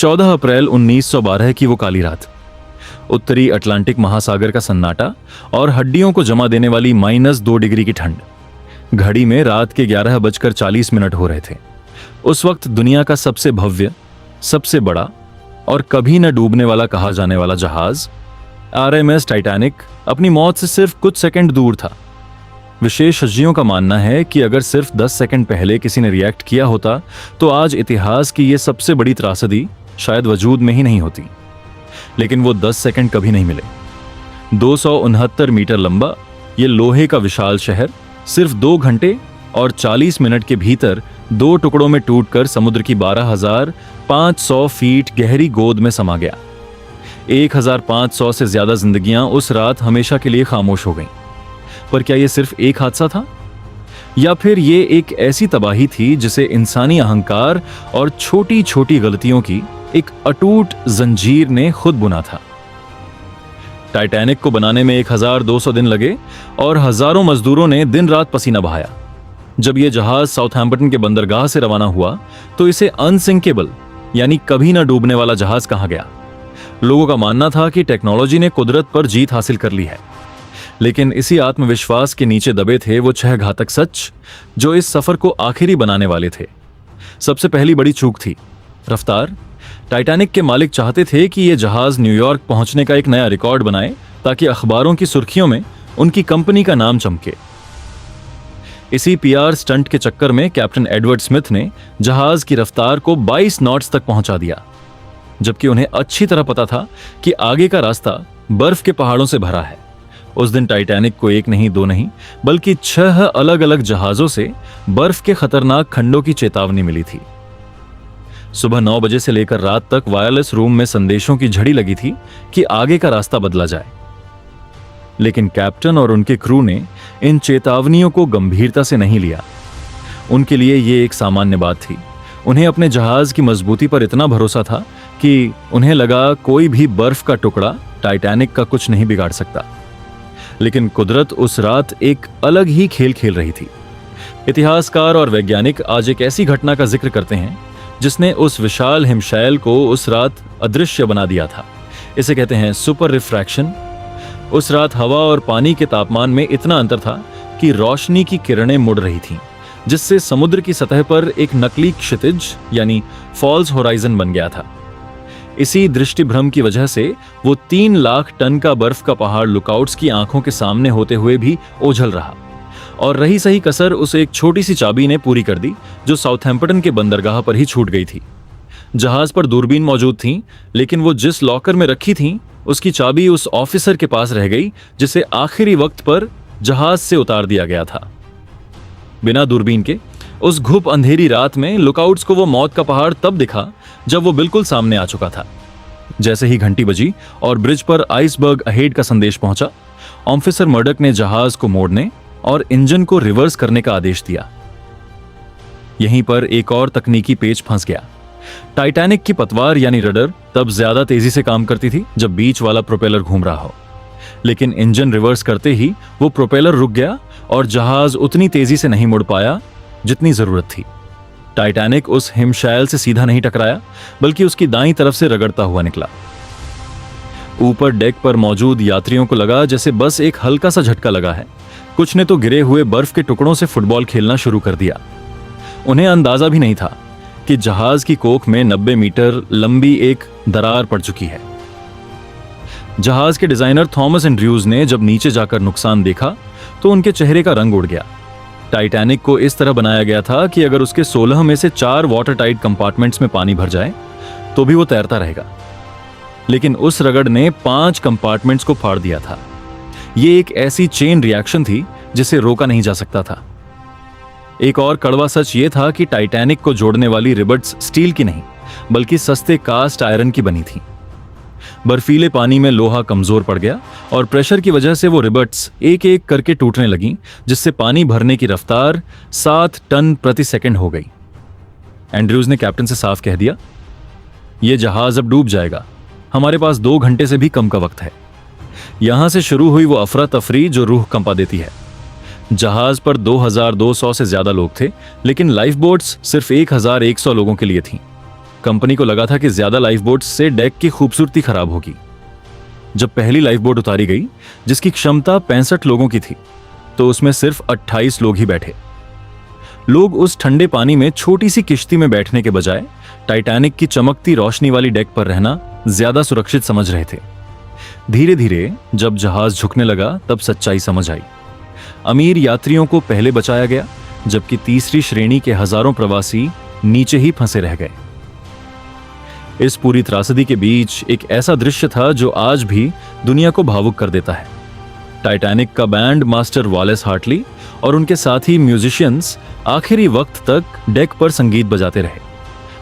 14 अप्रैल 1912 की वो काली रात। उत्तरी अटलांटिक महासागर का सन्नाटा और हड्डियों को जमा देने वाली -2 डिग्री की ठंड। घड़ी में रात के 11:40 हो रहे थे। उस वक्त दुनिया का सबसे भव्य, सबसे बड़ा और कभी न डूबने वाला कहा जाने वाला जहाज RMS टाइटैनिक अपनी मौत से सिर्फ कुछ सेकंड दूर था। विशेषज्ञों का मानना है कि अगर सिर्फ 10 सेकंड पहले किसी ने रिएक्ट किया होता तो आज इतिहास की यह सबसे बड़ी त्रासदी शायद वजूद में ही नहीं होती। लेकिन वो 10 सेकंड कभी नहीं मिले। 269 मीटर लंबा ये लोहे का विशाल शहर सिर्फ 2 घंटे और 40 मिनट के भीतर 2 टुकड़ों में टूटकर समुद्र की 12,500 फीट गहरी गोद में समा गया। 1,500 से ज्यादा जिंदगियां उस रात हमेशा के लिए खामोश हो गईं। पर क्या यह सिर्फ एक हादसा था, या फिर यह एक ऐसी तबाही थी जिसे इंसानी अहंकार और छोटी छोटी गलतियों की एक अटूट जंजीर ने खुद बुना था। टाइटैनिक को बनाने में 1200 दिन लगे और हजारों मजदूरों ने दिन रात पसीना बहाया। जब यह जहाज साउथहैम्पटन के बंदरगाह से रवाना हुआ तो इसे अनसिंकेबल यानी कभी ना डूबने वाला जहाज कहा गया। लोगों का मानना था कि टेक्नोलॉजी ने कुदरत पर जीत हासिल कर ली है। लेकिन इसी आत्मविश्वास के नीचे दबे थे वो 6 घातक सच जो इस सफर को आखिरी बनाने वाले थे। सबसे पहली बड़ी चूक थी रफ्तार। टाइटैनिक के मालिक चाहते थे कि यह जहाज न्यूयॉर्क पहुंचने का एक नया रिकॉर्ड बनाए ताकि अखबारों की सुर्खियों में उनकी कंपनी का नाम चमके। इसी PR स्टंट के चक्कर में कैप्टन एडवर्ड स्मिथ ने जहाज की रफ्तार को 22 नॉट्स तक पहुंचा दिया, जबकि उन्हें अच्छी तरह पता था कि आगे का रास्ता बर्फ के पहाड़ों से भरा है। उस दिन टाइटैनिक को 1 नहीं 2 नहीं बल्कि 6 अलग अलग जहाजों से बर्फ के खतरनाक खंडों की चेतावनी मिली थी। सुबह 9 बजे से लेकर रात तक वायरलेस रूम में संदेशों की झड़ी लगी थी कि आगे का रास्ता बदला जाए। लेकिन कैप्टन और उनके क्रू ने इन चेतावनियों को गंभीरता से नहीं लिया। उनके लिए यह एक सामान्य बात थी। उन्हें अपने जहाज की मजबूती पर इतना भरोसा था कि उन्हें लगा कोई भी बर्फ का टुकड़ा टाइटैनिक का कुछ नहीं बिगाड़ सकता। लेकिन कुदरत उस रात एक अलग ही खेल खेल रही थी। इतिहासकार और वैज्ञानिक आज एक ऐसी घटना का जिक्र करते हैं जिसने उस विशाल हिमशैल को उस रात अदृश्य बना दिया था। इसे कहते हैं सुपर रिफ्रैक्शन। उस रात हवा और पानी के तापमान में इतना अंतर था कि रोशनी की किरणें मुड़ रही थीं, जिससे समुद्र की सतह पर एक नकली क्षितिज यानी फॉल्स होराइजन बन गया था। इसी दृष्टिभ्रम की वजह से वो 3 लाख टन का बर्फ का पहाड़ लुकआउट्स की आंखों के सामने होते हुए भी ओझल रहा, और रही सही कसर उस एक छोटी सी चाबी ने पूरी कर दी जो साउथहैम्पटन के बंदरगाह पर ही छूट गई थी। जहाज पर दूरबीन मौजूद थी, लेकिन वो जिस लॉकर में रखी थी उसकी चाबी उस ऑफिसर के पास रह गई जिसे आखिरी वक्त पर जहाज से उतार दिया गया था। बिना दूरबीन के उस घुप अंधेरी रात में लुकआउट्स को वो मौत का पहाड़ तब दिखा जब वो बिल्कुल सामने आ चुका था। जैसे ही घंटी बजी और ब्रिज पर आइसबर्ग अहेड का संदेश पहुंचा, ऑफिसर मर्डक ने जहाज को मोड़ने और इंजन को रिवर्स करने का आदेश दिया। यहीं पर एक और तकनीकी पेच फंस गया। टाइटैनिक की पतवार यानी रडर तब ज्यादा तेजी से काम करती थी जब बीच वाला प्रोपेलर घूम रहा हो, लेकिन इंजन रिवर्स करते ही वो प्रोपेलर रुक गया और जहाज उतनी तेजी से नहीं मुड़ पाया जितनी जरूरत थी। टाइटैनिक उस हिमशैल से सीधा नहीं टकराया, बल्कि उसकी दाईं तरफ से रगड़ता हुआ निकला। ऊपर डेक पर मौजूद यात्रियों को लगा जैसे बस एक हल्का सा झटका लगा है। कुछ ने तो गिरे हुए बर्फ के टुकड़ों से फुटबॉल खेलना शुरू कर दिया। उन्हें अंदाजा भी नहीं था कि जहाज की कोख में 90 मीटर लंबी एक दरार पड़ चुकी है। जहाज के डिजाइनर थॉमस एंड्रयूज ने जब नीचे जाकर नुकसान देखा तो उनके चेहरे का रंग उड़ गया। टाइटैनिक को इस तरह बनाया गया था कि अगर उसके 16 में से 4 वाटर टाइट कंपार्टमेंट्स में पानी भर जाए तो भी वो तैरता रहेगा, लेकिन उस रगड़ ने 5 कंपार्टमेंट्स को फाड़ दिया था। ये एक ऐसी चेन रिएक्शन थी जिसे रोका नहीं जा सकता था। एक और कड़वा सच ये था कि टाइटैनिक को जोड़ने वाली रिबट्स स्टील की नहीं बल्कि सस्ते कास्ट आयरन की बनी थी। बर्फीले पानी में लोहा कमजोर पड़ गया और प्रेशर की वजह से वो रिबट्स एक एक करके टूटने लगी, जिससे पानी भरने की रफ्तार 7 टन प्रति सेकंड हो गई। एंड्रयूज ने कैप्टन से साफ कह दिया, यह जहाज अब डूब जाएगा। हमारे पास 2 घंटे से भी कम का वक्त है। यहां से शुरू हुई वो अफरा तफरी जो रूह कंपा देती है। जहाज पर 2200 से ज्यादा लोग थे, लेकिन लाइफ बोट्स सिर्फ 1100 लोगों के लिए थीं। कंपनी को लगा था कि ज्यादा लाइफ बोट्स से डेक की खूबसूरती खराब होगी। जब पहली लाइफ बोट उतारी गई, जिसकी क्षमता 65 लोगों की थी, तो उसमें सिर्फ 28 लोग ही बैठे। लोग उस ठंडे पानी में छोटी सी किश्ती में बैठने के बजाय टाइटैनिक की चमकती रोशनी वाली डेक पर रहना ज्यादा सुरक्षित समझ रहे थे। धीरे धीरे जब जहाज झुकने लगा, तब सच्चाई समझ आई। अमीर यात्रियों को पहले बचाया गया, जबकि तीसरी श्रेणी के हजारों प्रवासी नीचे ही फंसे रह गए। इस पूरी त्रासदी के बीच एक ऐसा दृश्य था जो आज भी दुनिया को भावुक कर देता है। टाइटैनिक का बैंड मास्टर वॉलेस हार्टली और उनके साथी म्यूजिशियंस आखिरी वक्त तक डेक पर संगीत बजाते रहे।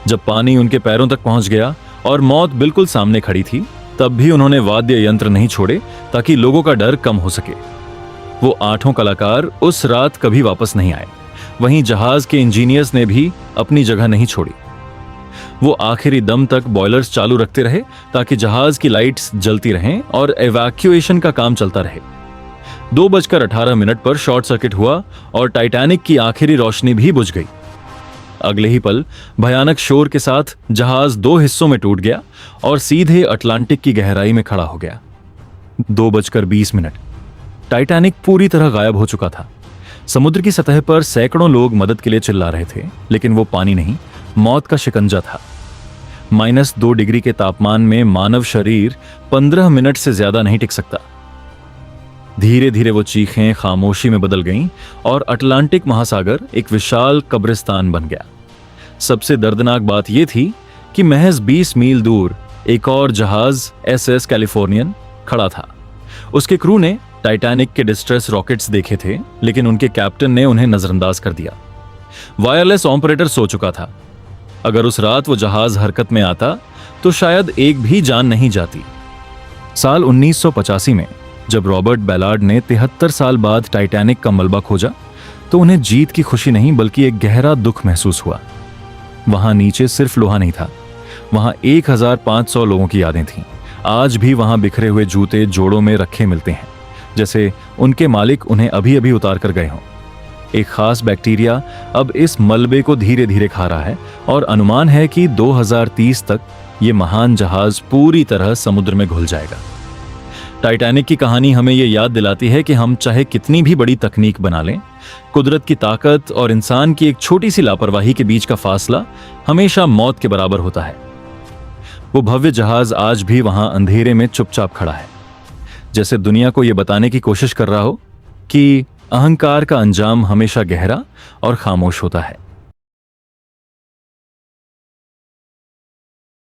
जब पानी उनके पैरों तक पहुंच गया और मौत बिल्कुल सामने खड़ी थी, तब भी उन्होंने वाद्य यंत्र नहीं छोड़े ताकि लोगों का डर कम हो सके। वो 8 कलाकार उस रात कभी वापस नहीं आए। वहीं जहाज के इंजीनियर्स ने भी अपनी जगह नहीं छोड़ी। वो आखिरी दम तक बॉयलर्स चालू रखते रहे ताकि जहाज की लाइट्स जलती रहें और एवैक्यूएशन का काम चलता रहे। 2:18 पर शॉर्ट सर्किट हुआ और टाइटैनिक की आखिरी रोशनी भी बुझ गई। अगले ही पल भयानक शोर के साथ जहाज 2 हिस्सों में टूट गया और सीधे अटलांटिक की गहराई में खड़ा हो गया। 2:20 टाइटैनिक पूरी तरह गायब हो चुका था। समुद्र की सतह पर सैकड़ों लोग मदद के लिए चिल्ला रहे थे, लेकिन वो पानी नहीं, मौत का शिकंजा था। -2 डिग्री के तापमान में मानव शरीर 15 मिनट से ज्यादा नहीं टिक सकता। धीरे धीरे वो चीखें खामोशी में बदल गईं और अटलांटिक महासागर एक विशाल कब्रिस्तान बन गया। सबसे दर्दनाक बात यह थी कि महज 20 मील दूर एक और जहाज SS कैलिफोर्नियन खड़ा था। उसके क्रू ने टाइटैनिक के डिस्ट्रेस रॉकेट्स देखे थे, लेकिन उनके कैप्टन ने उन्हें नजरअंदाज कर दिया। वायरलेस ऑपरेटर सो चुका था। अगर उस रात वो जहाज हरकत में आता तो शायद एक भी जान नहीं जाती। साल 1985 में जब रॉबर्ट बैलार्ड ने 73 साल बाद टाइटैनिक का मलबा खोजा, तो उन्हें जीत की खुशी नहीं बल्कि एक गहरा दुख महसूस हुआ। वहां नीचे सिर्फ लोहा नहीं था, वहां 1500 लोगों की यादें थीं। आज भी वहां बिखरे हुए जूते जोड़ों में रखे मिलते हैं, जैसे उनके मालिक उन्हें अभी अभी उतार कर गए हों। एक खास बैक्टीरिया अब इस मलबे को धीरे धीरे खा रहा है और अनुमान है कि 2030 तक ये महान जहाज पूरी तरह समुद्र में घुल जाएगा। टाइटैनिक की कहानी हमें ये याद दिलाती है कि हम चाहे कितनी भी बड़ी तकनीक बना लें, कुदरत की ताकत और इंसान की एक छोटी सी लापरवाही के बीच का फासला हमेशा मौत के बराबर होता है। वो भव्य जहाज आज भी वहां अंधेरे में चुपचाप खड़ा है, जैसे दुनिया को यह बताने की कोशिश कर रहा हो कि अहंकार का अंजाम हमेशा गहरा और खामोश होता है।